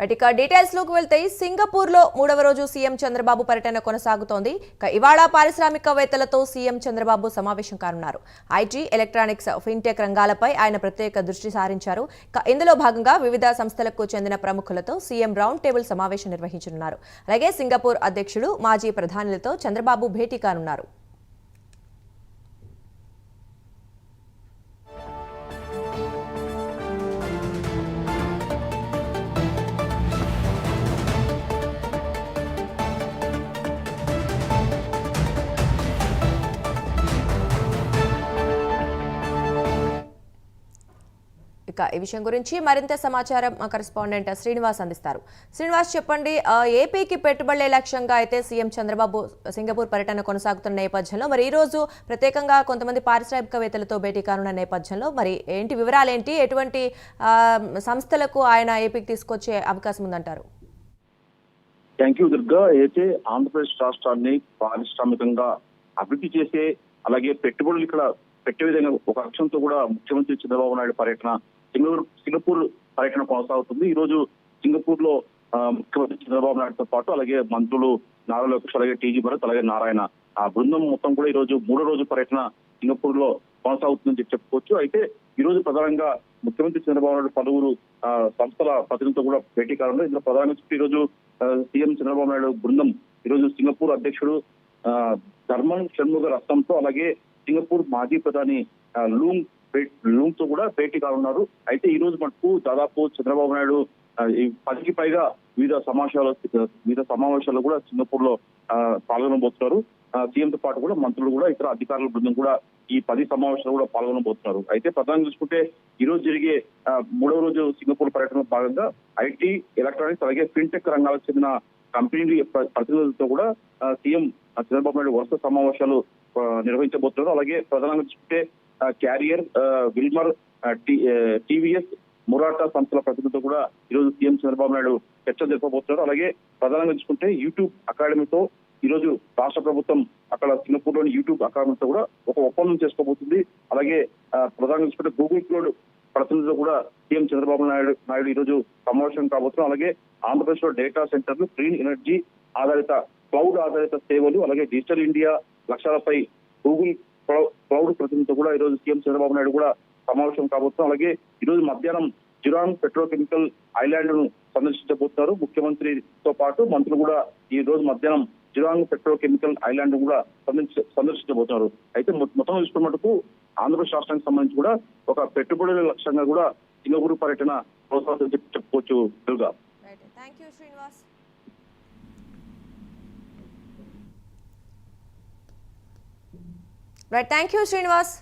ఇక డీటెయిల్స్ లోకి వెళ్తే సింగపూర్ లో మూడవ రోజు సీఎం చంద్రబాబు పర్యటన కొనసాగుతోంది. ఇవాళ పారిశ్రామికవేత్తలతో సీఎం చంద్రబాబు సమావేశం కానున్నారు. ఐటీ, ఎలక్ట్రానిక్స్, ఫిన్టెక్ రంగాలపై ఆయన ప్రత్యేక దృష్టి సారించారు. ఇందులో భాగంగా వివిధ సంస్థలకు చెందిన ప్రముఖులతో సీఎం రౌండ్ టేబుల్ సమావేశం నిర్వహించనున్నారు. అలాగే సింగపూర్ అధ్యక్షుడు, మాజీ ప్రధానులతో చంద్రబాబు భేటీ కానున్నారు. ఇక ఈ విషయం గురించి మరింత సమాచారం మా కరెస్పాండెంట్ శ్రీనివాస్ అందిస్తారు. శ్రీనివాస్, చెప్పండి, ఏపీకి పెట్టుబడుల లక్ష్యంగా అయితే సీఎం చంద్రబాబు సింగపూర్ పర్యటన కొనసాగుతున్న నేపథ్యంలో మరి ఈ రోజు ప్రత్యేకంగా కొంతమంది పారిశ్రామికవేత్తలతో భేటీ కానున్న నేపథ్యంలో మరి ఏంటి వివరాలేంటి, ఎటువంటి సంస్థలకు ఆయన ఏపీకి తీసుకొచ్చే అవకాశం ఉందంటారు? Thank you Durga. అయితే ఆంధ్రప్రదేశ్ రాష్ట్రాన్ని పారిశ్రామికంగా అభివృద్ధి చేసే, అలాగే పెట్టుబడులు ఇక్కడ పెట్టే విధంగా ఒక లక్ష్యంతో కూడా ముఖ్యమంత్రి చంద్రబాబు నాయుడు పర్యటన సింగపూర్ పర్యటన కొనసాగుతుంది. ఈ రోజు సింగపూర్ లో ముఖ్యమంత్రి చంద్రబాబు నాయుడుతో పాటు అలాగే మంత్రులు నారా లోకేష్, అలాగే టీజీ భరత్, అలాగే నారాయణ, ఆ బృందం మొత్తం కూడా ఈ రోజు మూడో రోజు పర్యటన సింగపూర్ లో కొనసాగుతుందని చెప్పుకోవచ్చు. అయితే ఈ రోజు ప్రధానంగా ముఖ్యమంత్రి చంద్రబాబు నాయుడు పలువురు సంస్థల ప్రతినిధులతో కూడా భేటీ కానున్నారు. ఇందులో ప్రధానంగా ఈ రోజు సీఎం చంద్రబాబు నాయుడు బృందం ఈ రోజు సింగపూర్ అధ్యక్షుడు ధర్మన్ షణ్ముగ రత్నంతో, అలాగే సింగపూర్ మాజీ ప్రధాని లూంగ్ తో కూడా భేటీ కానున్నారు. అయితే ఈ రోజు మటుకు దాదాపు చంద్రబాబు నాయుడు 10కి పైగా వివిధ సమావేశాల్లో కూడా సింగపూర్ లో పాల్గొనబోతున్నారు. సీఎంతో పాటు కూడా మంత్రులు కూడా ఇతర అధికారుల బృందం కూడా ఈ 10 సమావేశాలు కూడా పాల్గొనబోతున్నారు. అయితే ప్రధానంగా చూసుకుంటే ఈ రోజు జరిగే మూడవ రోజు సింగపూర్ పర్యటనలో భాగంగా ఐటీ, ఎలక్ట్రానిక్స్, అలాగే ఫిన్టెక్ రంగాలకు చెందిన కంపెనీలు ప్రతినిధులతో కూడా సీఎం చంద్రబాబు నాయుడు వరుస సమావేశాలు నిర్వహించబోతున్నారు. అలాగే ప్రధానంగా చూస్తే క్యారియర్, విల్మర్, టీవీఎస్, మొరాటా సంస్థల ప్రతినిధులతో కూడా ఈరోజు సీఎం చంద్రబాబు నాయుడు చర్చలు జరపబోతున్నారు. అలాగే ప్రధానంగా చూసుకుంటే యూట్యూబ్ అకాడమీతో ఈరోజు రాష్ట్ర ప్రభుత్వం అక్కడ సింగపూర్ లోని యూట్యూబ్ అకాడమీతో కూడా ఒక ఒప్పందం చేసుకోబోతుంది. అలాగే ప్రధానంగా చూసుకుంటే గూగుల్ క్లౌడ్ ప్రతినిధులతో కూడా సీఎం చంద్రబాబు నాయుడు ఈ రోజు సమావేశం కాబోతున్నారు. అలాగే ఆంధ్రప్రదేశ్ లో డేటా సెంటర్లు, గ్రీన్ ఎనర్జీ ఆధారిత, క్లౌడ్ ఆధారిత సేవలు, అలాగే డిజిటల్ ఇండియా లక్ష్యాలపై గూగుల్ క్లౌడ్ ప్రతినిధులతో కూడా ఈ రోజు సీఎం చంద్రబాబు నాయుడు కూడా సమావేశం కాబోతున్నారు. అలాగే ఈ రోజు మధ్యాహ్నం జిరాంగ్ పెట్రోకెమికల్ ఐలాండ్ ను సందర్శించబోతున్నారు. ముఖ్యమంత్రితో పాటు మంత్రులు కూడా ఈ రోజు మధ్యాహ్నం జిరాంగ్ పెట్రోకెమికల్ ఐలాండ్ కూడా సందర్శించబోతున్నారు. అయితే మొత్తం చూసుకున్న మటుకు ఆంధ్రప్రదేశ్ రాష్ట్రానికి సంబంధించి కూడా ఒక పెట్టుబడుల లక్ష్యంగా కూడా సింగపూర్ పర్యటన ప్రోత్సాహం చెప్పుకోవచ్చు. Durga, thank you Srinivas.